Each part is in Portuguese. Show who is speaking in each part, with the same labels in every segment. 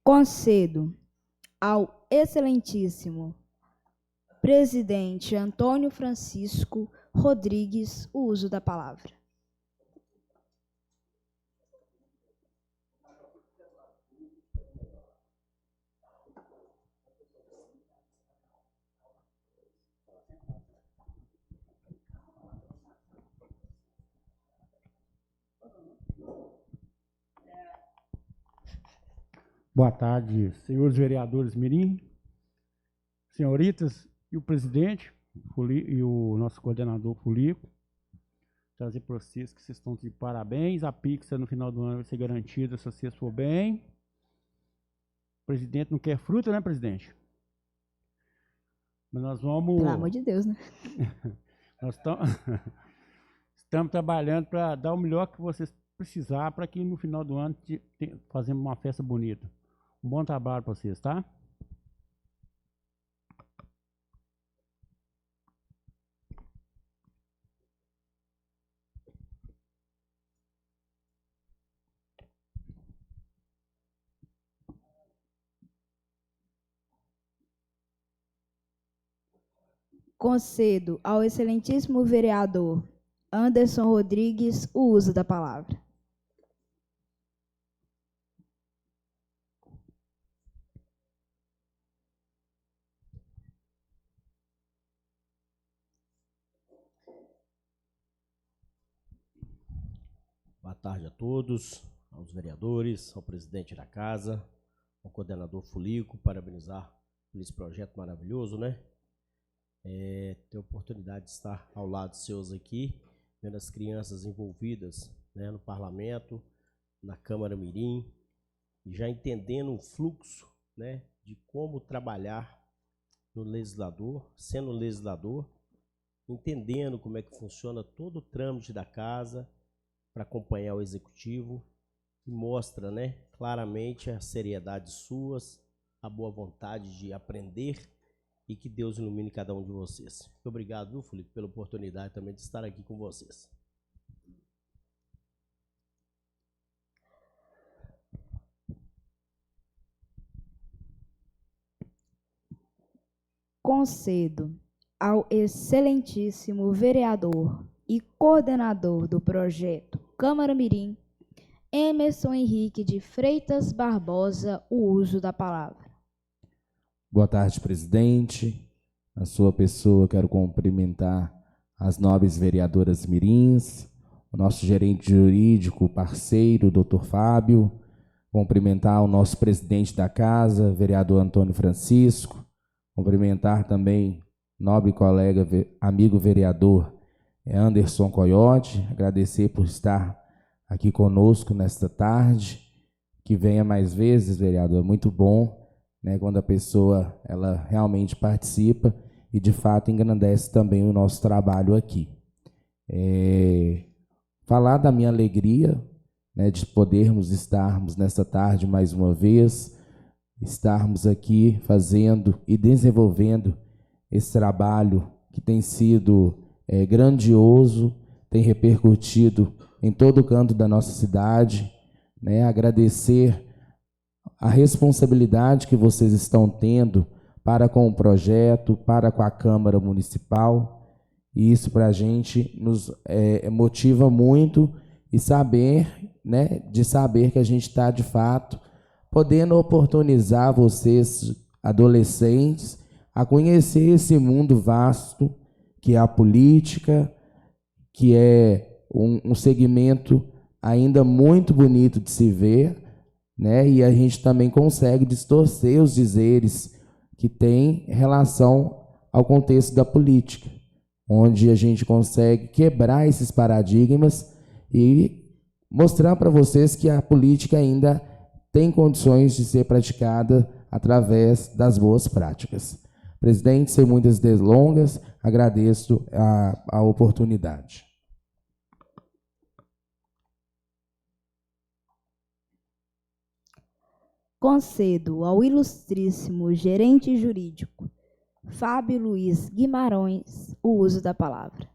Speaker 1: Concedo ao excelentíssimo presidente Antônio Francisco Rodrigues o uso da palavra.
Speaker 2: Boa tarde, senhores vereadores Mirim, senhoritas e o presidente e o nosso coordenador Fulico. Trazer para vocês que vocês estão de parabéns. A pizza no final do ano vai ser garantida se vocês for bem. O presidente não quer fruta, né, presidente? Mas nós vamos...
Speaker 1: Pelo amor de Deus, né?
Speaker 2: Nós estamos trabalhando para dar o melhor que vocês precisar para que no final do ano fazemos uma festa bonita. Um bom trabalho para vocês, tá?
Speaker 1: Concedo ao excelentíssimo vereador Anderson Rodrigues o uso da palavra.
Speaker 3: Boa tarde a todos, aos vereadores, ao presidente da casa, ao coordenador Fulico, parabenizar por esse projeto maravilhoso, né? Ter a oportunidade de estar ao lado de seus aqui, vendo as crianças envolvidas, né, no parlamento, na Câmara Mirim, e já entendendo o fluxo, né, de como trabalhar no legislador, sendo legislador, entendendo como é que funciona todo o trâmite da casa, para acompanhar o executivo, e mostra, né, claramente a seriedade suas, a boa vontade de aprender e que Deus ilumine cada um de vocês. Muito obrigado, viu, Felipe, pela oportunidade também de estar aqui com vocês.
Speaker 1: Concedo ao excelentíssimo vereador e coordenador do projeto Câmara Mirim, Emerson Henrique de Freitas Barbosa, o uso da palavra.
Speaker 4: Boa tarde, presidente. A sua pessoa, quero cumprimentar as nobres vereadoras mirins, o nosso gerente jurídico, parceiro, doutor Fábio, cumprimentar o nosso presidente da casa, vereador Antônio Francisco, cumprimentar também nobre colega, amigo vereador Anderson Coyote, agradecer por estar aqui conosco nesta tarde, que venha mais vezes, vereador, é muito bom, né, quando a pessoa ela realmente participa e de fato engrandece também o nosso trabalho aqui. Falar da minha alegria, né, de podermos estarmos nesta tarde mais uma vez, estarmos aqui fazendo e desenvolvendo esse trabalho que tem sido grandioso, tem repercutido em todo canto da nossa cidade, né? Agradecer a responsabilidade que vocês estão tendo para com o projeto, para com a Câmara Municipal, e isso para a gente nos motiva muito e saber, né, de saber que a gente está de fato podendo oportunizar vocês, adolescentes, a conhecer esse mundo vasto que é a política, que é um segmento ainda muito bonito de se ver, né? E a gente também consegue distorcer os dizeres que tem relação ao contexto da política, onde a gente consegue quebrar esses paradigmas e mostrar para vocês que a política ainda tem condições de ser praticada através das boas práticas. Presidente, sem muitas delongas, agradeço a oportunidade.
Speaker 1: Concedo ao ilustríssimo gerente jurídico Fábio Luiz Guimarães o uso da palavra.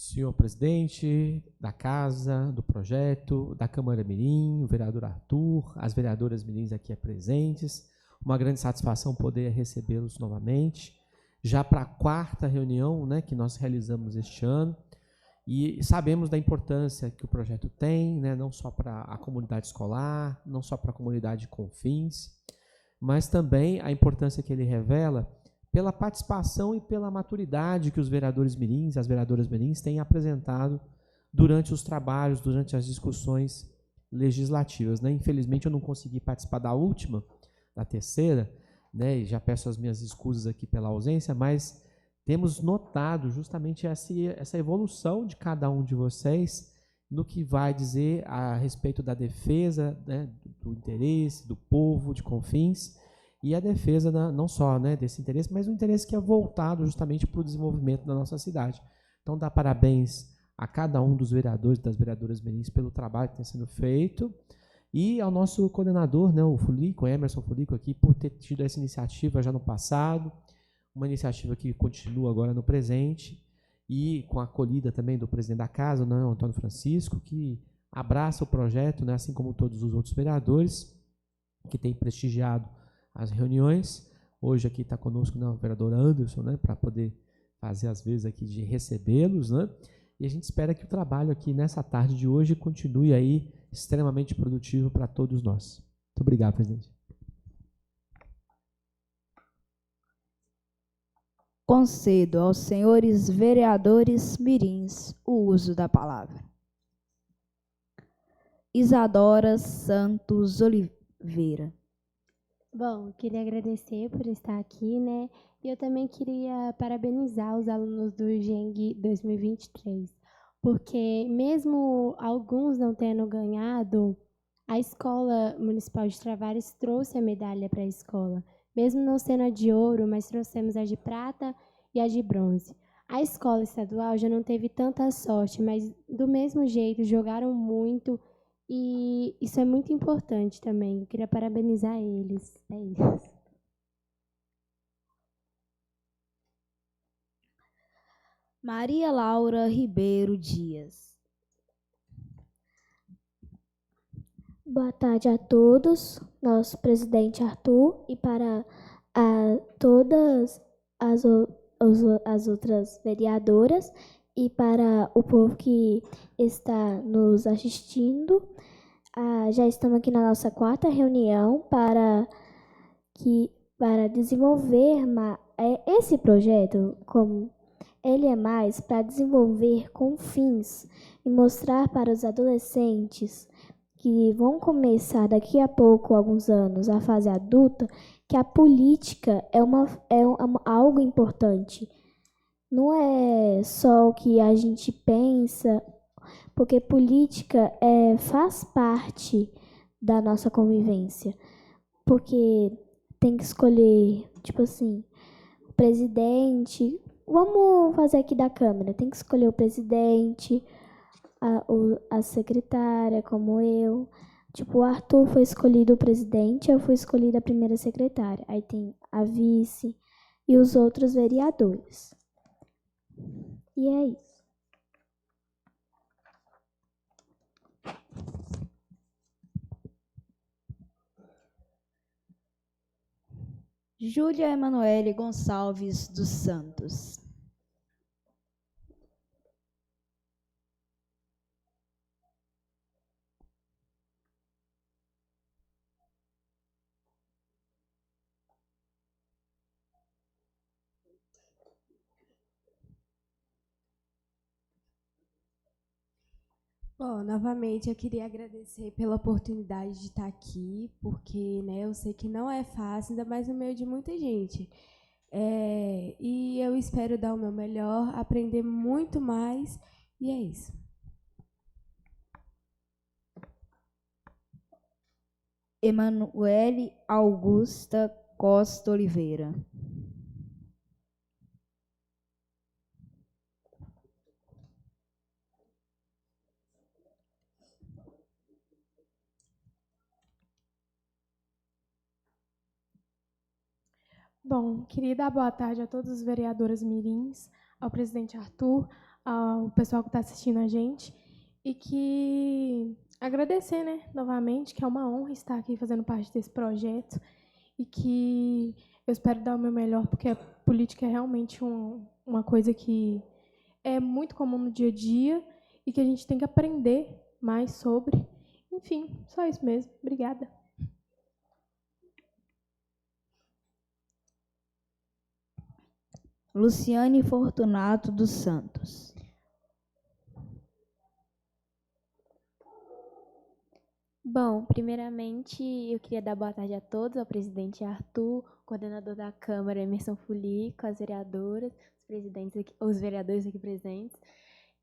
Speaker 5: senhor presidente da casa, do projeto, da Câmara Mirim, o vereador Arthur, as vereadoras mirins aqui presentes. Uma grande satisfação poder recebê-los novamente, já para a 4ª reunião, né, que nós realizamos este ano. E sabemos da importância que o projeto tem, né, não só para a comunidade escolar, não só para a comunidade de Confins, mas também a importância que ele revela pela participação e pela maturidade que os vereadores mirins, as vereadoras mirins têm apresentado durante os trabalhos, durante as discussões legislativas, né? Infelizmente eu não consegui participar da última, da 3ª, né? E já peço as minhas escusas aqui pela ausência, mas temos notado justamente essa evolução de cada um de vocês no que vai dizer a respeito da defesa, né, do interesse do povo de Confins e a defesa não só, né, desse interesse, mas um interesse que é voltado justamente para o desenvolvimento da nossa cidade. Então, dá parabéns a cada um dos vereadores e das vereadoras mirins pelo trabalho que tem sendo feito e ao nosso coordenador, né, o Fulico, Emerson Fulico, aqui, por ter tido essa iniciativa já no passado, uma iniciativa que continua agora no presente e com a acolhida também do presidente da casa, né, o Antônio Francisco, que abraça o projeto, né, assim como todos os outros vereadores que têm prestigiado as reuniões. Hoje aqui está conosco, né, o vereador Anderson, né, para poder fazer as vezes aqui de recebê-los, né, e a gente espera que o trabalho aqui nessa tarde de hoje continue aí extremamente produtivo para todos nós. Muito obrigado, presidente.
Speaker 1: Concedo aos senhores vereadores mirins o uso da palavra. Isadora Santos Oliveira.
Speaker 6: Bom, queria agradecer por estar aqui, né? E eu também queria parabenizar os alunos do GENG 2023, porque mesmo alguns não tendo ganhado, a Escola Municipal de Travares trouxe a medalha para a escola. Mesmo não sendo a de ouro, mas trouxemos a de prata e a de bronze. A escola estadual já não teve tanta sorte, mas do mesmo jeito jogaram muito e isso é muito importante também. Eu queria parabenizar eles. É isso.
Speaker 1: Maria Laura Ribeiro Dias.
Speaker 7: Boa tarde a todos, nosso presidente Arthur, e para todas as outras vereadoras e para o povo que está nos assistindo. Já estamos aqui na nossa 4ª reunião para desenvolver esse projeto, como ele é mais para desenvolver com fins e mostrar para os adolescentes que vão começar daqui a pouco, alguns anos, a fase adulta, que a política é algo importante. Não é só o que a gente pensa, porque política faz parte da nossa convivência. Porque tem que escolher, tipo assim, o presidente. Vamos fazer aqui da Câmara. Tem que escolher o presidente, a secretária, como eu. Tipo, o Arthur foi escolhido o presidente, eu fui escolhida a primeira secretária. Aí tem a vice e os outros vereadores. E é isso.
Speaker 1: Júlia Emanuele Gonçalves dos Santos.
Speaker 8: Bom, novamente eu queria agradecer pela oportunidade de estar aqui, porque, né, eu sei que não é fácil, ainda mais no meio de muita gente. E eu espero dar o meu melhor, aprender muito mais, e é isso.
Speaker 1: Emanuele Augusta Costa Oliveira.
Speaker 9: Bom, queria dar boa tarde a todos os vereadores mirins, ao presidente Arthur, ao pessoal que está assistindo a gente e que agradecer, né, novamente, que é uma honra estar aqui fazendo parte desse projeto e que eu espero dar o meu melhor, porque a política é realmente uma coisa que é muito comum no dia a dia e que a gente tem que aprender mais sobre. Enfim, só isso mesmo. Obrigada.
Speaker 1: Luciane Fortunato dos Santos.
Speaker 10: Bom, primeiramente eu queria dar boa tarde a todos, ao presidente Arthur, coordenador da Câmara Emerson Fulico, as vereadoras, os vereadores aqui presentes.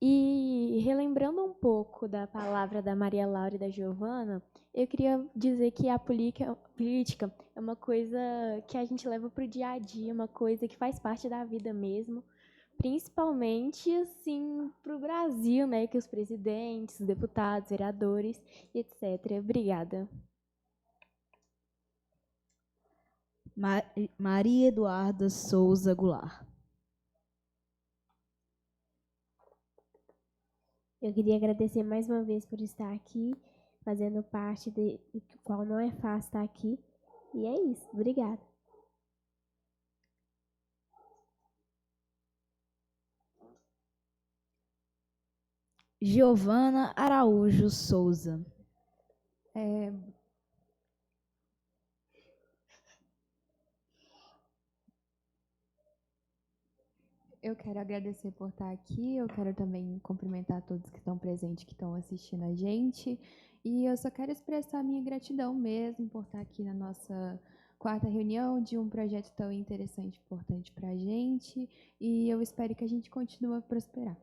Speaker 10: E relembrando um pouco da palavra da Maria Laura e da Giovana, eu queria dizer que a política é uma coisa que a gente leva para o dia a dia, uma coisa que faz parte da vida mesmo, principalmente assim para o Brasil, né, que os presidentes, os deputados, vereadores, etc. Obrigada.
Speaker 1: Maria Eduarda Souza Goulart.
Speaker 7: Eu queria agradecer mais uma vez por estar aqui, fazendo parte do qual não é fácil estar aqui. E é isso. Obrigada.
Speaker 1: Giovana Araújo Souza.
Speaker 11: Eu quero agradecer por estar aqui, eu quero também cumprimentar todos que estão presentes, que estão assistindo a gente, e eu só quero expressar a minha gratidão mesmo por estar aqui na nossa 4ª reunião de um projeto tão interessante e importante para a gente, e eu espero que a gente continue a prosperar.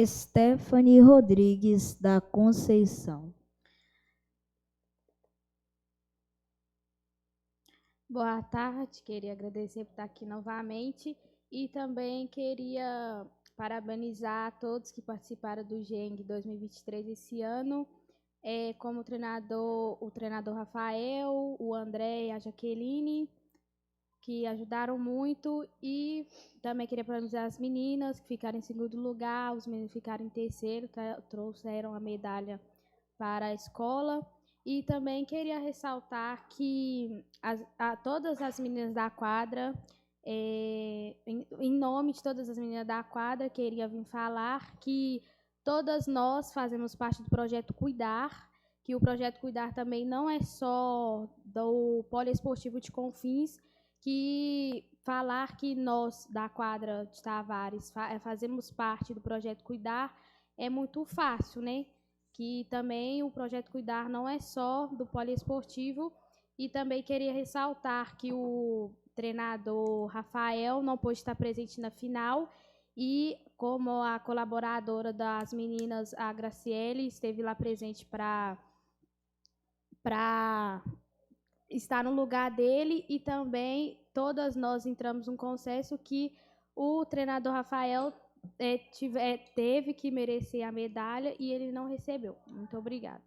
Speaker 1: Stephanie Rodrigues da Conceição.
Speaker 12: Boa tarde, queria agradecer por estar aqui novamente e também queria parabenizar a todos que participaram do GENG 2023 esse ano, como o treinador Rafael, o André e a Jaqueline, que ajudaram muito, e também queria parabenizar as meninas que ficaram em segundo lugar, os meninos ficaram em terceiro, trouxeram a medalha para a escola. E também queria ressaltar que todas as meninas da quadra, em nome de todas as meninas da quadra, queria vir falar que todas nós fazemos parte do Projeto Cuidar, que o Projeto Cuidar também não é só do Poliesportivo de Confins, que falar que nós, da quadra de Tavares, fazemos parte do Projeto Cuidar é muito fácil, né? Que também o Projeto Cuidar não é só do poliesportivo, e também queria ressaltar que o treinador Rafael não pôde estar presente na final, e como a colaboradora das meninas, a Graciele, esteve lá presente para estar no lugar dele, e também todas nós entramos num consenso que o treinador Rafael teve que merecer a medalha e ele não recebeu. Muito obrigada.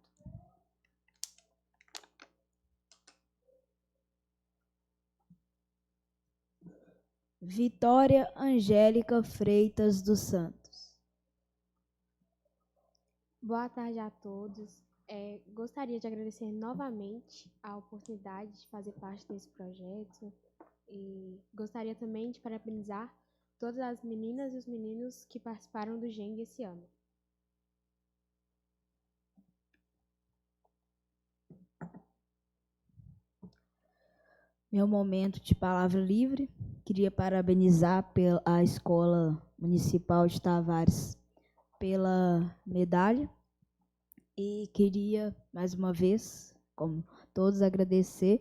Speaker 1: Vitória Angélica Freitas dos Santos.
Speaker 6: Boa tarde a todos. Gostaria de agradecer novamente a oportunidade de fazer parte desse projeto e gostaria também de parabenizar todas as meninas e os meninos que participaram do GENG esse ano.
Speaker 1: Meu momento de palavra livre. Queria parabenizar a Escola Municipal de Tavares pela medalha. E queria, mais uma vez, como todos, agradecer,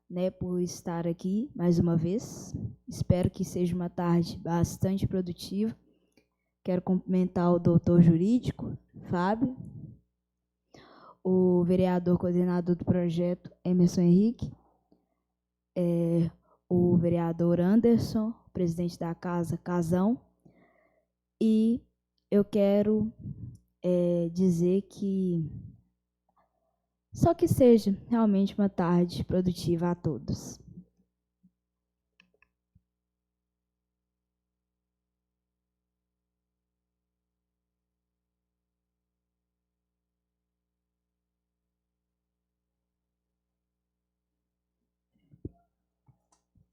Speaker 1: né, por estar aqui mais uma vez. Espero que seja uma tarde bastante produtiva. Quero cumprimentar o doutor jurídico, Fábio, o vereador coordenador do projeto, Emerson Henrique, o vereador Anderson, presidente da casa, Casão, e eu quero dizer que Só que seja realmente uma tarde produtiva a todos.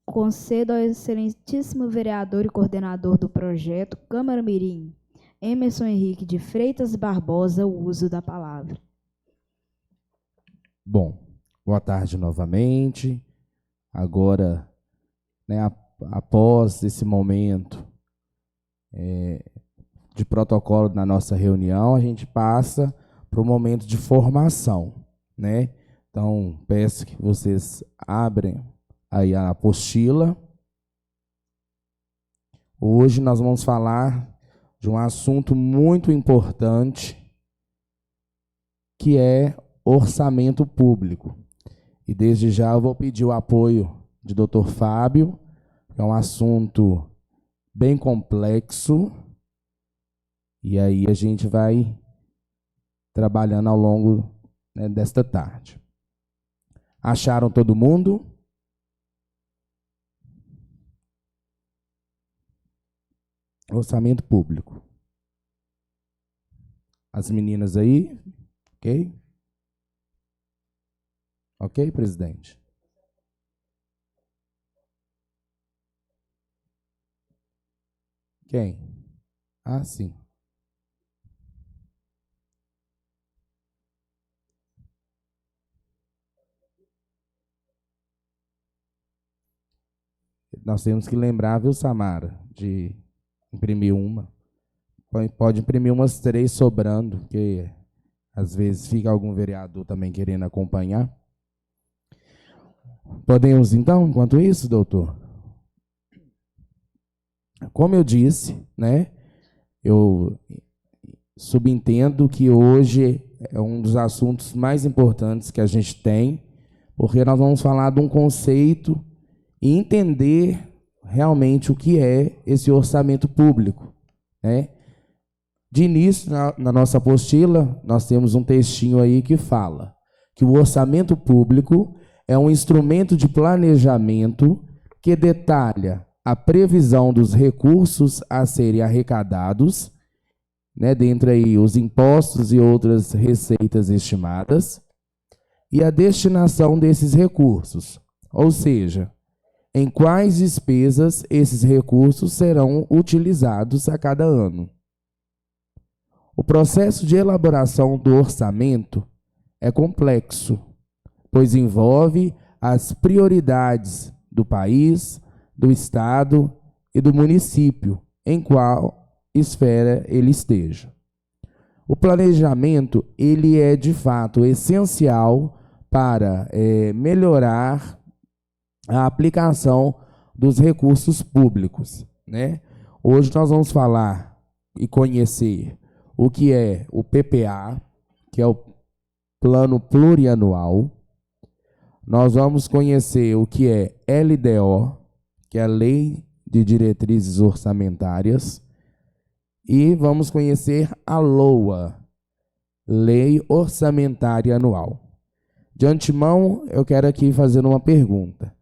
Speaker 1: Concedo ao excelentíssimo vereador e coordenador do projeto Câmara Mirim, Emerson Henrique de Freitas Barbosa, o uso da palavra.
Speaker 4: Bom, boa tarde novamente. Agora, né, após esse momento de protocolo na nossa reunião, a gente passa para o momento de formação, né? Então, peço que vocês abrem aí a apostila. Hoje nós vamos falar de um assunto muito importante, que é orçamento público. E desde já eu vou pedir o apoio de Dr. Fábio, que é um assunto bem complexo, e aí a gente vai trabalhando ao longo, né, desta tarde. Acharam todo mundo? Orçamento público. As meninas aí, ok? Ok, presidente? Quem? Ah, sim. Nós temos que lembrar, viu, Samara, de imprimir uma. Pode imprimir umas 3 sobrando, porque às vezes fica algum vereador também querendo acompanhar. Podemos, então, enquanto isso, doutor? Como eu disse, né, eu subentendo que hoje é um dos assuntos mais importantes que a gente tem, porque nós vamos falar de um conceito e entender realmente o que é esse orçamento público, né? De início, na nossa apostila, nós temos um textinho aí que fala que o orçamento público é um instrumento de planejamento que detalha a previsão dos recursos a serem arrecadados, né, dentre aí os impostos e outras receitas estimadas, e a destinação desses recursos, ou seja, em quais despesas esses recursos serão utilizados a cada ano. O processo de elaboração do orçamento é complexo, pois envolve as prioridades do país, do estado e do município, em qual esfera ele esteja. O planejamento, ele é de fato essencial para melhorar a aplicação dos recursos públicos, né? Hoje nós vamos falar e conhecer o que é o PPA, que é o Plano Plurianual. Nós vamos conhecer o que é LDO, que é a Lei de Diretrizes Orçamentárias, e vamos conhecer a LOA, Lei Orçamentária Anual. De antemão, eu quero aqui fazer uma pergunta.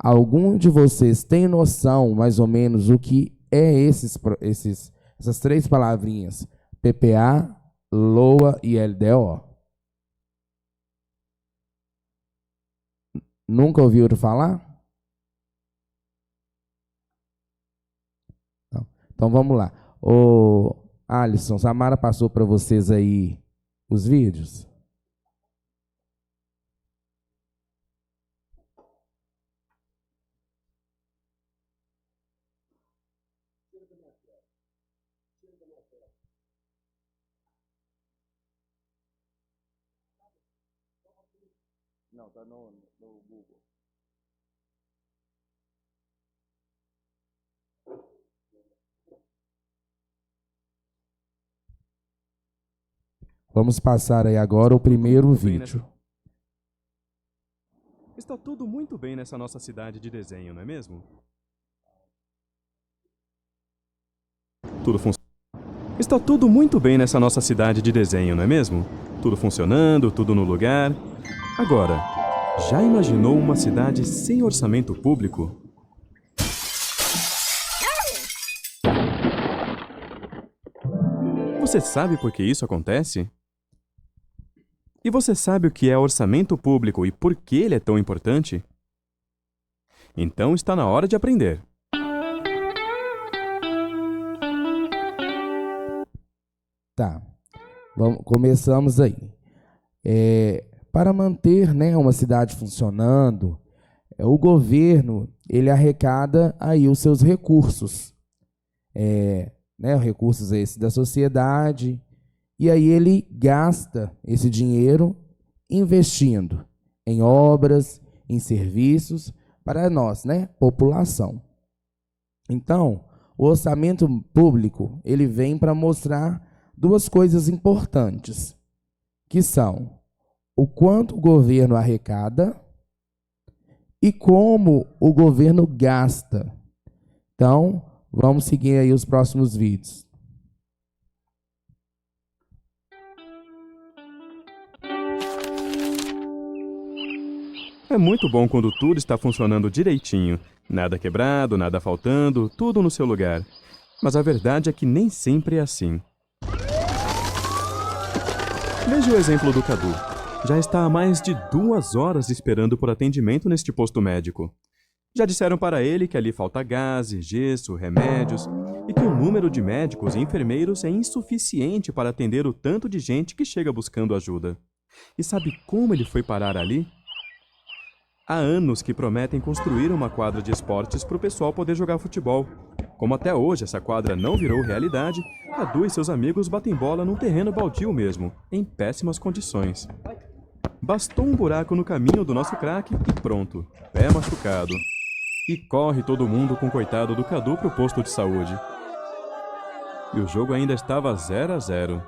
Speaker 4: Algum de vocês tem noção, mais ou menos, o que é essas 3 palavrinhas, PPA, LOA e LDO? Nunca ouviram falar? Não. Então vamos lá. Ô, Alisson, Samara passou para vocês aí os vídeos? Não, está no Google. Vamos passar aí agora o primeiro vídeo.
Speaker 13: Está tudo muito bem nessa nossa cidade de desenho, não é mesmo? Está tudo muito bem nessa nossa cidade de desenho, não é mesmo? tudo funcionando, tudo no lugar. Agora, já imaginou uma cidade sem orçamento público? Você sabe por que isso acontece? E você sabe o que é orçamento público e por que ele é tão importante? Então está na hora de aprender.
Speaker 4: Tá, começamos aí. Para manter, né, uma cidade funcionando, o governo ele arrecada aí os seus recursos, né, recursos esses da sociedade, e aí ele gasta esse dinheiro investindo em obras, em serviços para nós, né, população. Então, o orçamento público ele vem para mostrar duas coisas importantes, que são o quanto o governo arrecada e como o governo gasta. Então, vamos seguir aí os próximos vídeos.
Speaker 13: É muito bom quando tudo está funcionando direitinho. Nada quebrado, nada faltando, tudo no seu lugar. Mas a verdade é que nem sempre é assim. Veja o exemplo do Cadu. Já está há mais de 2 horas esperando por atendimento neste posto médico. Já disseram para ele que ali falta gases, gesso, remédios e que o número de médicos e enfermeiros é insuficiente para atender o tanto de gente que chega buscando ajuda. E sabe como ele foi parar ali? Há anos que prometem construir uma quadra de esportes para o pessoal poder jogar futebol. Como até hoje essa quadra não virou realidade, Cadu e seus amigos batem bola num terreno baldio mesmo, em péssimas condições. Bastou um buraco no caminho do nosso craque e pronto, pé machucado. E corre todo mundo com o coitado do Cadu pro posto de saúde. E o jogo ainda estava 0-0.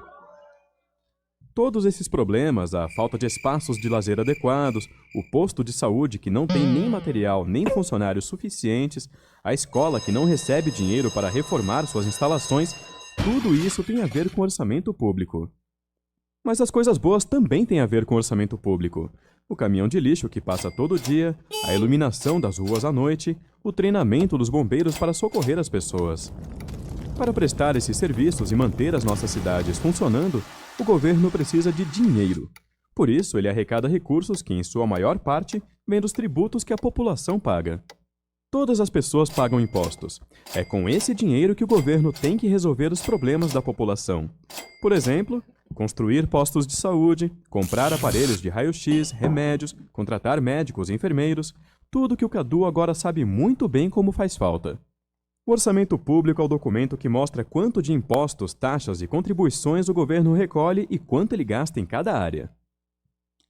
Speaker 13: Todos esses problemas, a falta de espaços de lazer adequados, o posto de saúde que não tem nem material nem funcionários suficientes, a escola que não recebe dinheiro para reformar suas instalações, tudo isso tem a ver com orçamento público. Mas as coisas boas também têm a ver com orçamento público. O caminhão de lixo que passa todo dia, a iluminação das ruas à noite, o treinamento dos bombeiros para socorrer as pessoas. Para prestar esses serviços e manter as nossas cidades funcionando, o governo precisa de dinheiro. Por isso, ele arrecada recursos que, em sua maior parte, vêm dos tributos que a população paga. Todas as pessoas pagam impostos. É com esse dinheiro que o governo tem que resolver os problemas da população. Por exemplo, construir postos de saúde, comprar aparelhos de raio-x, remédios, contratar médicos e enfermeiros, tudo que o Cadu agora sabe muito bem como faz falta. O orçamento público é o documento que mostra quanto de impostos, taxas e contribuições o governo recolhe e quanto ele gasta em cada área.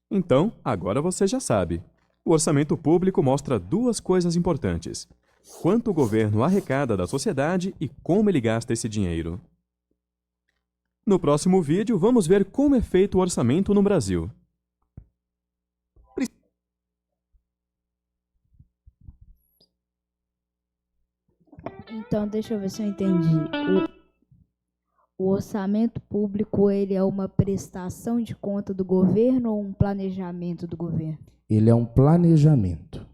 Speaker 13: Então, agora você já sabe. O orçamento público mostra duas coisas importantes: quanto o governo arrecada da sociedade e como ele gasta esse dinheiro. No próximo vídeo, vamos ver como é feito o orçamento no Brasil.
Speaker 1: Então, deixa eu ver se eu entendi. O orçamento público, ele é uma prestação de conta do governo ou um planejamento do governo?
Speaker 4: Ele é um planejamento.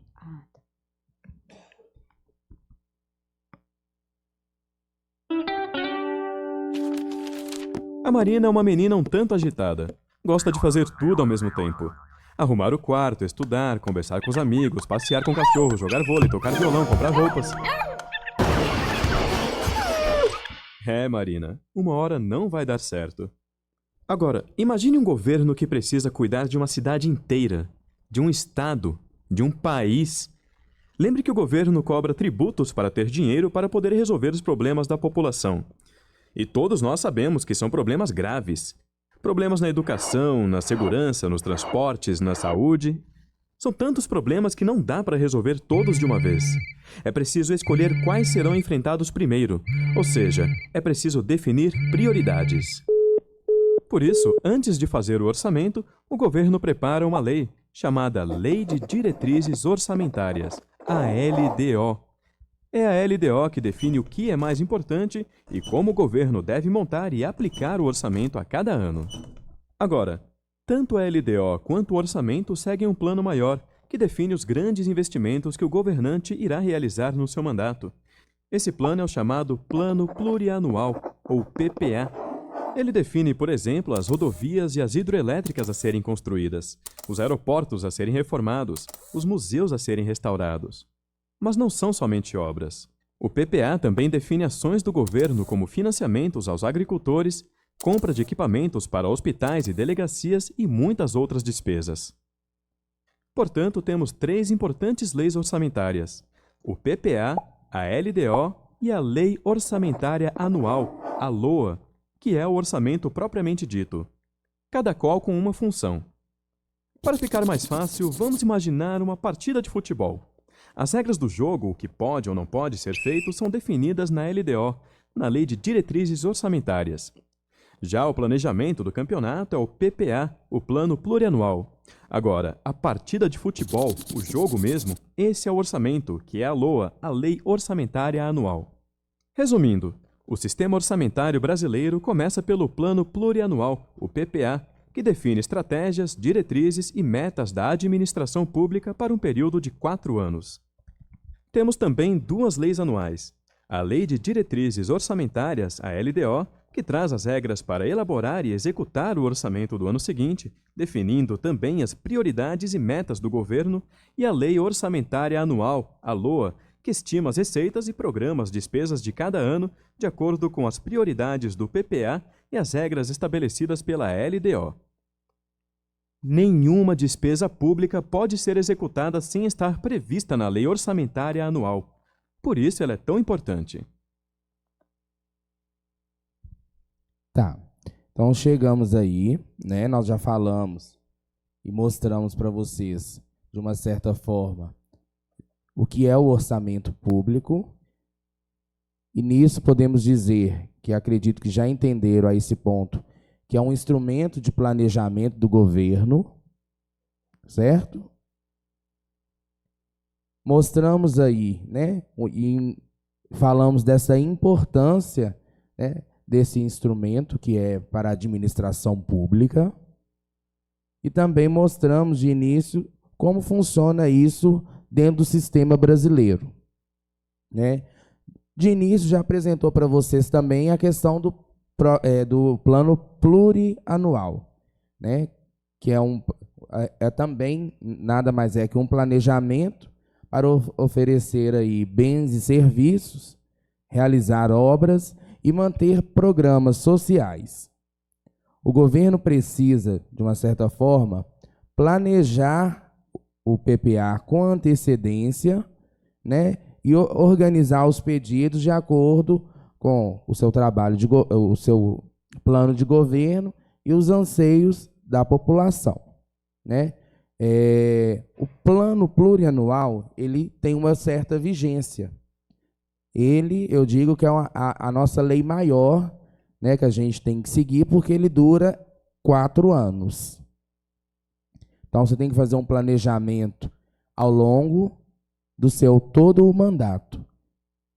Speaker 13: A Marina é uma menina um tanto agitada. Gosta de fazer tudo ao mesmo tempo. Arrumar o quarto, estudar, conversar com os amigos, passear com o cachorro, jogar vôlei, tocar violão, comprar roupas. Marina, uma hora não vai dar certo. Agora, imagine um governo que precisa cuidar de uma cidade inteira, de um estado, de um país. Lembre que o governo cobra tributos para ter dinheiro para poder resolver os problemas da população. E todos nós sabemos que são problemas graves. Problemas na educação, na segurança, nos transportes, na saúde. São tantos problemas que não dá para resolver todos de uma vez. É preciso escolher quais serão enfrentados primeiro, ou seja, é preciso definir prioridades. Por isso, antes de fazer o orçamento, o governo prepara uma lei, chamada Lei de Diretrizes Orçamentárias, a LDO. É a LDO que define o que é mais importante e como o governo deve montar e aplicar o orçamento a cada ano. Agora, Tanto a LDO quanto o orçamento seguem um plano maior, que define os grandes investimentos que o governante irá realizar no seu mandato. Esse plano é o chamado Plano Plurianual, ou PPA. Ele define, por exemplo, as rodovias e as hidroelétricas a serem construídas, os aeroportos a serem reformados, os museus a serem restaurados. Mas não são somente obras. O PPA também define ações do governo como financiamentos aos agricultores, compra de equipamentos para hospitais e delegacias e muitas outras despesas. Portanto, temos 3 importantes leis orçamentárias: o PPA, a LDO e a Lei Orçamentária Anual, a LOA, que é o orçamento propriamente dito, cada qual com uma função. Para ficar mais fácil, vamos imaginar uma partida de futebol. As regras do jogo, o que pode ou não pode ser feito, são definidas na LDO, na Lei de Diretrizes Orçamentárias. Já o planejamento do campeonato é o PPA, o Plano Plurianual. Agora, a partida de futebol, o jogo mesmo, esse é o orçamento, que é a LOA, a Lei Orçamentária Anual. Resumindo, o sistema orçamentário brasileiro começa pelo Plano Plurianual, o PPA, que define estratégias, diretrizes e metas da administração pública para um período de 4 anos. Temos também 2 leis anuais: a Lei de Diretrizes Orçamentárias, a LDO, que traz as regras para elaborar e executar o orçamento do ano seguinte, definindo também as prioridades e metas do governo, e a Lei Orçamentária Anual, a LOA, que estima as receitas e programa as despesas de cada ano de acordo com as prioridades do PPA e as regras estabelecidas pela LDO. Nenhuma despesa pública pode ser executada sem estar prevista na Lei Orçamentária Anual. Por isso ela é tão importante.
Speaker 4: Tá, então chegamos aí, né? Nós já falamos e mostramos para vocês, de uma certa forma, o que é o orçamento público. E nisso podemos dizer, que acredito que já entenderam a esse ponto, que é um instrumento de planejamento do governo, certo? Mostramos aí, né? E falamos dessa importância, né, desse instrumento que é para a administração pública. E também mostramos de início como funciona isso dentro do sistema brasileiro, né? De início já apresentou para vocês também a questão do plano plurianual, né? Que também nada mais é que um planejamento para oferecer aí bens e serviços, realizar obras e manter programas sociais. O governo precisa, de uma certa forma, planejar o PPA com antecedência, né, e organizar os pedidos de acordo com o seu trabalho, o seu plano de governo e os anseios da população, né? O plano plurianual, ele tem uma certa vigência. Eu digo que é a nossa lei maior, né, que a gente tem que seguir, porque ele dura 4 anos. Então, você tem que fazer um planejamento ao longo do seu todo o mandato,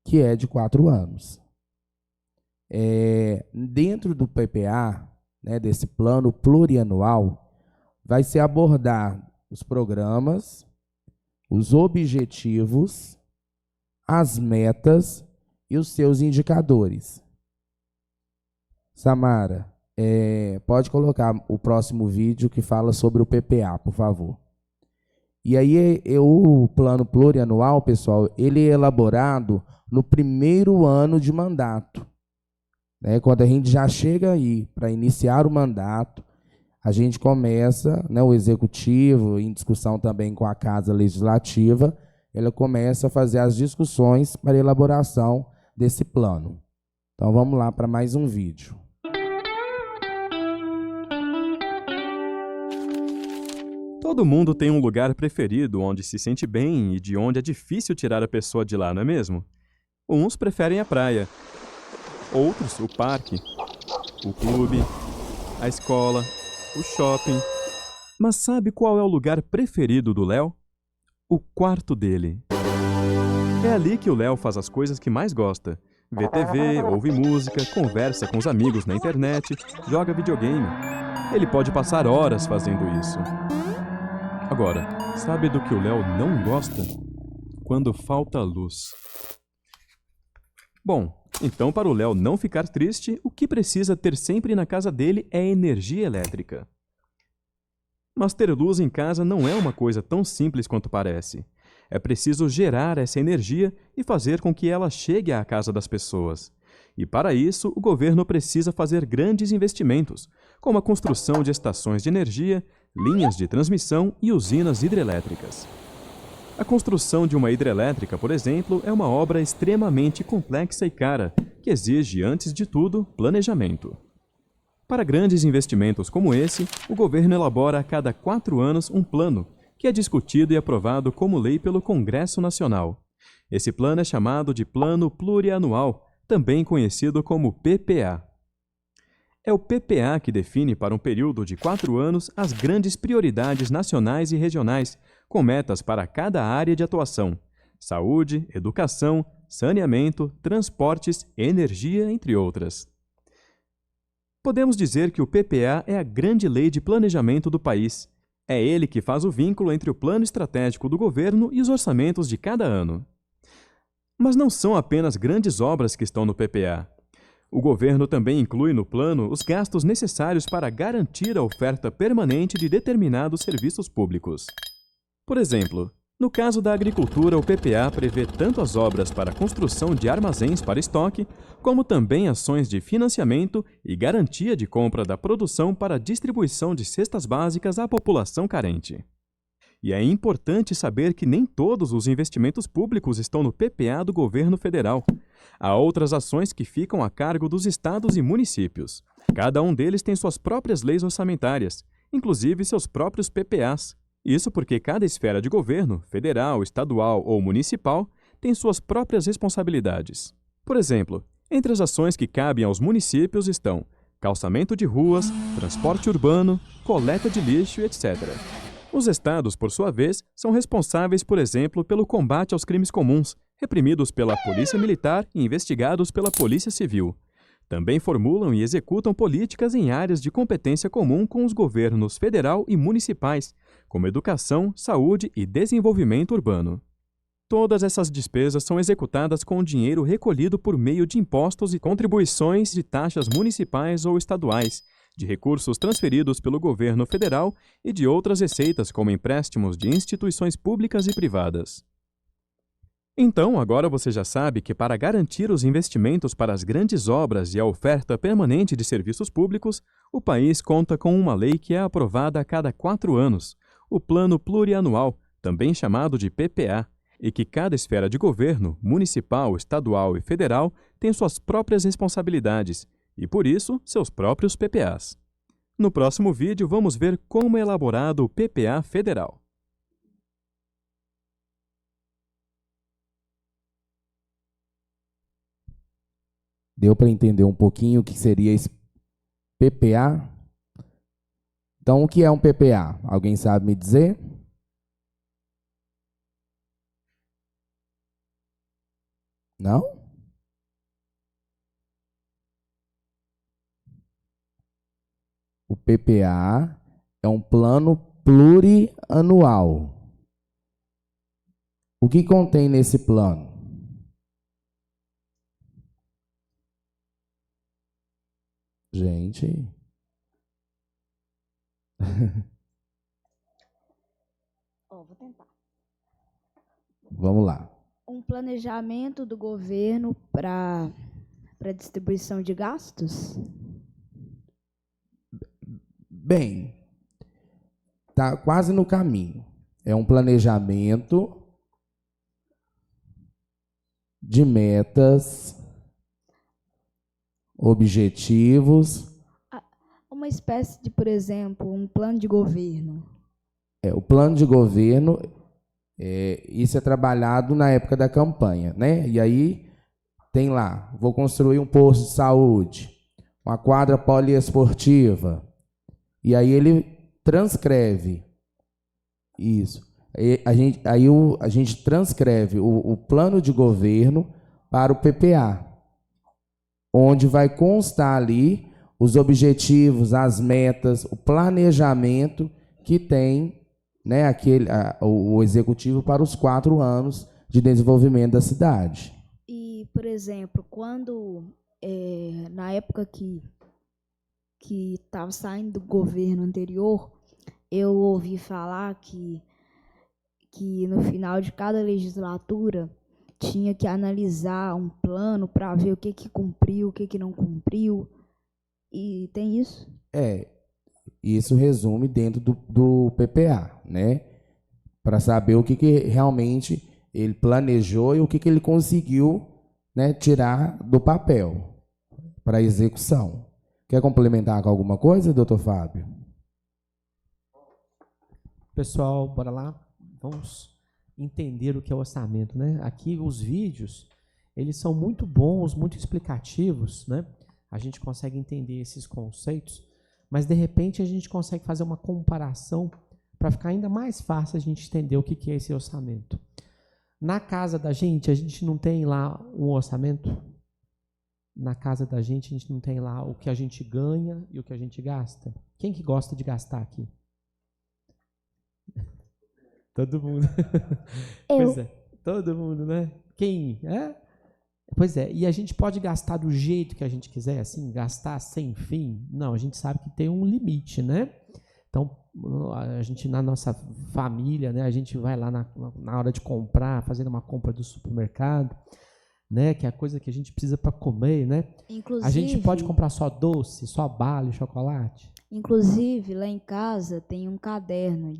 Speaker 4: que é de 4 anos. Dentro do PPA, né, desse plano plurianual, vai se abordar os programas, os objetivos, as metas e os seus indicadores. Samara, pode colocar o próximo vídeo que fala sobre o PPA, por favor. E aí, o plano plurianual, pessoal, ele é elaborado no primeiro ano de mandato, né? Quando a gente já chega aí para iniciar o mandato, a gente começa, né, o executivo, em discussão também com a Casa Legislativa, ela começa a fazer as discussões para a elaboração desse plano. Então, vamos lá para mais um vídeo.
Speaker 13: Todo mundo tem um lugar preferido onde se sente bem e de onde é difícil tirar a pessoa de lá, não é mesmo? Uns preferem a praia, outros o parque, o clube, a escola, o shopping. Mas sabe qual é o lugar preferido do Léo? O quarto dele. É ali que o Léo faz as coisas que mais gosta. Vê TV, ouve música, conversa com os amigos na internet, joga videogame. Ele pode passar horas fazendo isso. Agora, sabe do que o Léo não gosta? Quando falta luz. Bom, então para o Léo não ficar triste, o que precisa ter sempre na casa dele é energia elétrica. Mas ter luz em casa não é uma coisa tão simples quanto parece. É preciso gerar essa energia e fazer com que ela chegue à casa das pessoas. E para isso, o governo precisa fazer grandes investimentos, como a construção de estações de energia, linhas de transmissão e usinas hidrelétricas. A construção de uma hidrelétrica, por exemplo, é uma obra extremamente complexa e cara, que exige, antes de tudo, planejamento. Para grandes investimentos como esse, o governo elabora a cada 4 anos um plano, que é discutido e aprovado como lei pelo Congresso Nacional. Esse plano é chamado de Plano Plurianual, também conhecido como PPA. É o PPA que define para um período de 4 anos as grandes prioridades nacionais e regionais, com metas para cada área de atuação: saúde, educação, saneamento, transportes, energia, entre outras. Podemos dizer que o PPA é a grande lei de planejamento do país. É ele que faz o vínculo entre o plano estratégico do governo e os orçamentos de cada ano. Mas não são apenas grandes obras que estão no PPA. O governo também inclui no plano os gastos necessários para garantir a oferta permanente de determinados serviços públicos. Por exemplo, no caso da agricultura, o PPA prevê tanto as obras para a construção de armazéns para estoque, como também ações de financiamento e garantia de compra da produção para a distribuição de cestas básicas à população carente. E é importante saber que nem todos os investimentos públicos estão no PPA do governo federal. Há outras ações que ficam a cargo dos estados e municípios. Cada um deles tem suas próprias leis orçamentárias, inclusive seus próprios PPAs. Isso porque cada esfera de governo, federal, estadual ou municipal, tem suas próprias responsabilidades. Por exemplo, entre as ações que cabem aos municípios estão calçamento de ruas, transporte urbano, coleta de lixo, etc. Os estados, por sua vez, são responsáveis, por exemplo, pelo combate aos crimes comuns, reprimidos pela Polícia Militar e investigados pela Polícia Civil. Também formulam e executam políticas em áreas de competência comum com os governos federal e municipais, como educação, saúde e desenvolvimento urbano. Todas essas despesas são executadas com dinheiro recolhido por meio de impostos e contribuições de taxas municipais ou estaduais, de recursos transferidos pelo governo federal e de outras receitas como empréstimos de instituições públicas e privadas. Então, agora você já sabe que para garantir os investimentos para as grandes obras e a oferta permanente de serviços públicos, o país conta com uma lei que é aprovada a cada 4 anos, o Plano Plurianual, também chamado de PPA, e que cada esfera de governo, municipal, estadual e federal, tem suas próprias responsabilidades e, por isso, seus próprios PPAs. No próximo vídeo, vamos ver como é elaborado o PPA federal.
Speaker 4: Deu para entender um pouquinho o que seria esse PPA? Então, o que é um PPA? Alguém sabe me dizer? Não? O PPA é um plano plurianual. O que contém nesse plano? Gente.
Speaker 1: Vou tentar.
Speaker 4: Vamos lá.
Speaker 1: Um planejamento do governo para distribuição de gastos?
Speaker 4: Bem, tá quase no caminho. É um planejamento de metas, objetivos.
Speaker 1: Uma espécie de, por exemplo, um plano de governo.
Speaker 4: O plano de governo, isso é trabalhado na época da campanha, né? E aí tem lá, vou construir um posto de saúde, uma quadra poliesportiva. E aí ele transcreve isso. A gente transcreve o plano de governo para o PPA. onde vai constar ali os objetivos, as metas, o planejamento que tem, né, o executivo para os 4 anos de desenvolvimento da cidade.
Speaker 1: E, por exemplo, quando, na época que estava saindo do governo anterior, eu ouvi falar que no final de cada legislatura tinha que analisar um plano para ver o que cumpriu, o que não cumpriu. E tem isso?
Speaker 4: Isso resume dentro do PPA, né? Para saber o que realmente ele planejou e o que ele conseguiu, né, tirar do papel para execução. Quer complementar com alguma coisa, doutor Fábio?
Speaker 5: Pessoal, bora lá. Vamos entender o que é orçamento, né? Aqui os vídeos, eles são muito bons, muito explicativos, né? A gente consegue entender esses conceitos, mas de repente a gente consegue fazer uma comparação para ficar ainda mais fácil a gente entender o que é esse orçamento. Na casa da gente, a gente não tem lá um orçamento? Na casa da gente, a gente não tem lá o que a gente ganha e o que a gente gasta? Quem que gosta de gastar aqui? Todo mundo. Pois é, todo mundo, né? Quem? Pois é, e a gente pode gastar do jeito que a gente quiser, assim, gastar sem fim? Não, a gente sabe que tem um limite, né? Então, a gente, na nossa família, né, a gente vai lá na hora de comprar, fazendo uma compra do supermercado, né, que é a coisa que a gente precisa para comer, né?
Speaker 1: Inclusive,
Speaker 5: a gente pode comprar só doce, só bala e chocolate?
Speaker 1: Inclusive, lá em casa tem um caderno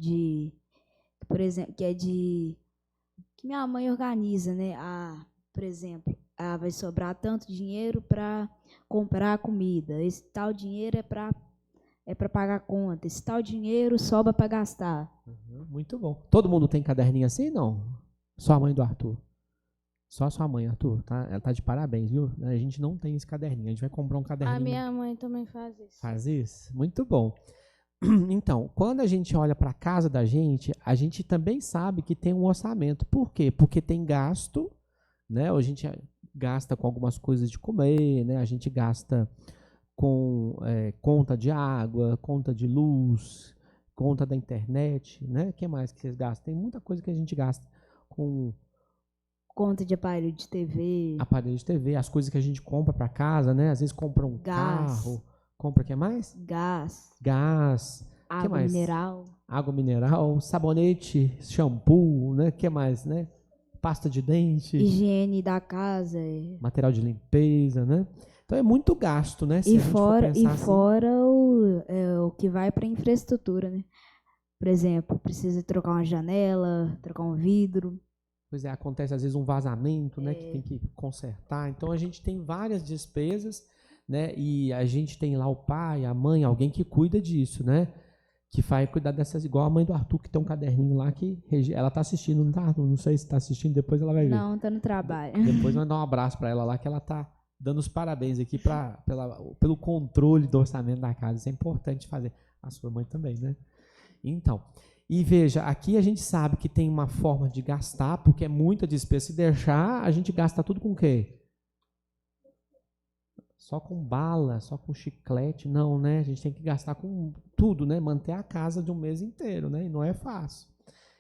Speaker 1: por exemplo, que minha mãe organiza, né? Por exemplo, vai sobrar tanto dinheiro para comprar comida. Esse tal dinheiro é para pagar conta. Esse tal dinheiro sobra para gastar.
Speaker 5: Muito bom. Todo mundo tem caderninho assim, não? Só a mãe do Arthur. Só a sua mãe, Arthur. Tá? Ela tá de parabéns, viu? A gente não tem esse caderninho. A gente vai comprar um caderninho.
Speaker 12: A minha mãe também faz isso.
Speaker 5: Faz isso? Muito bom. Então, quando a gente olha para a casa da gente, a gente também sabe que tem um orçamento. Por quê? Porque tem gasto, né? A gente gasta com algumas coisas de comer, né? A gente gasta com conta de água, conta de luz, conta da internet, né? O que mais que vocês gastam? Tem muita coisa que a gente gasta com
Speaker 1: conta de aparelho de TV.
Speaker 5: Aparelho de TV, as coisas que a gente compra para casa, né? Às vezes compra um carro. Compra o que mais? Gás.
Speaker 1: Água
Speaker 5: mais?
Speaker 1: Mineral.
Speaker 5: Água mineral, sabonete, shampoo, né? O que mais, né? Pasta de dente.
Speaker 1: Higiene da casa.
Speaker 5: Material de limpeza, né? Então é muito gasto, né?
Speaker 1: E fora o que vai para infraestrutura, né? Por exemplo, precisa trocar uma janela, trocar um vidro.
Speaker 5: Pois é, acontece às vezes um vazamento, né? Que tem que consertar. Então a gente tem várias despesas, né? E a gente tem lá o pai, a mãe, alguém que cuida disso, né? Que vai cuidar dessas, igual a mãe do Arthur, que tem um caderninho lá que ela tá assistindo, não tá, Arthur? Não sei se tá assistindo, depois ela vai ver.
Speaker 1: Não, tá no trabalho.
Speaker 5: Depois vai dar um abraço para ela lá, que ela tá dando os parabéns aqui pelo controle do orçamento da casa. Isso é importante fazer. A sua mãe também, né? Então, e veja, aqui a gente sabe que tem uma forma de gastar, porque é muita despesa. Se deixar, a gente gasta tudo com o quê? Só com bala, só com chiclete, não, né? A gente tem que gastar com tudo, né? Manter a casa de um mês inteiro, né? E não é fácil.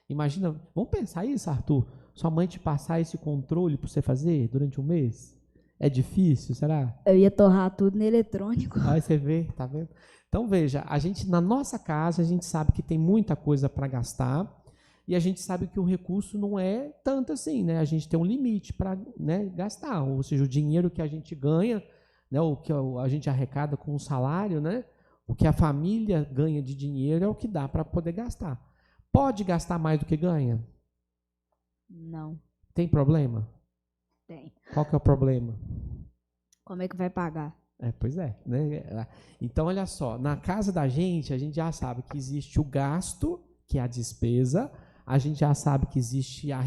Speaker 5: Imagina, vamos pensar isso, Arthur? Sua mãe te passar esse controle para você fazer durante um mês? É difícil, será?
Speaker 1: Eu ia torrar tudo no eletrônico.
Speaker 5: Aí você vê, tá vendo? Então veja, a gente na nossa casa, a gente sabe que tem muita coisa para gastar e a gente sabe que o recurso não é tanto assim, né? A gente tem um limite para, né, gastar, ou seja, o dinheiro que a gente ganha, né, o que a gente arrecada com o salário, né, o que a família ganha de dinheiro é o que dá para poder gastar. Pode gastar mais do que ganha?
Speaker 1: Não.
Speaker 5: Tem problema?
Speaker 1: Tem.
Speaker 5: Qual que é o problema?
Speaker 1: Como é que vai pagar?
Speaker 5: Pois é, né? Então, olha só, na casa da gente, a gente já sabe que existe o gasto, que é a despesa, a gente já sabe que existe a